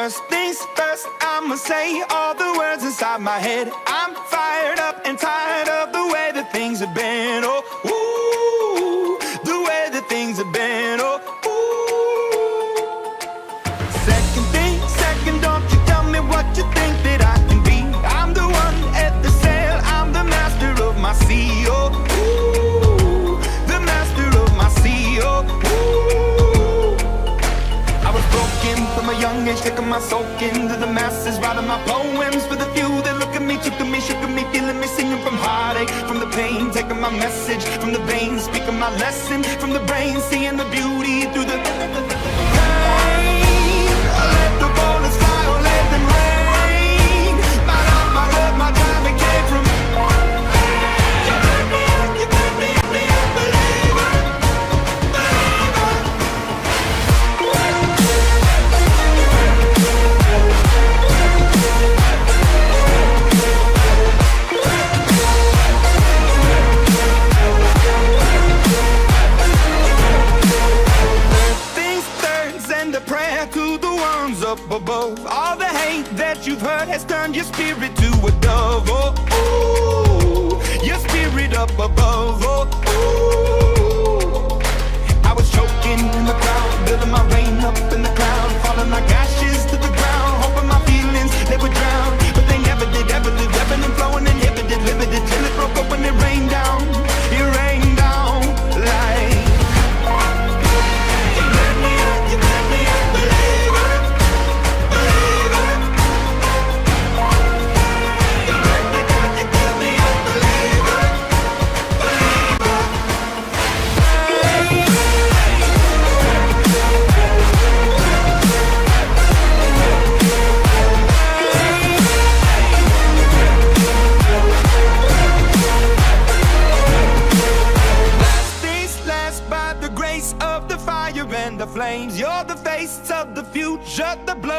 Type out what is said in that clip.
First things first, I'ma say all the words inside my head. I'm fired up and tired of the way that things have been. Oh, ooh, the way that things have been. Oh, ooh. Second thing, second, don't you tell me what you think that I can be. I'm the one at the sail, I'm the master of my sea. Oh, ooh, the master of my sea. Oh, ooh. I was broken from a young age, taking my soul into the masses, writing my poems for the few that look at me, took at me, shook at me, feeling me, singing from heartache, from the pain, taking my message from the veins, speaking my lesson from the brain, seeing the beauty through the pain. I let the bullets fly, or let them rain. My love, my time, it came from you made me a believer, to the ones up above. All the hate that you've heard has turned your spirit to a dove. Oh, ooh, your spirit up above. Oh, ooh. I was choking in the crowd, building my rain up in the cloud, falling like ashes to the ground, hoping my feelings they would drown, but they never did, ever did, ebbing and flowing, inhibited, limited, till it broke up and it rained down. It rained down like of the fire and the flames. You're the face of the future, the blood.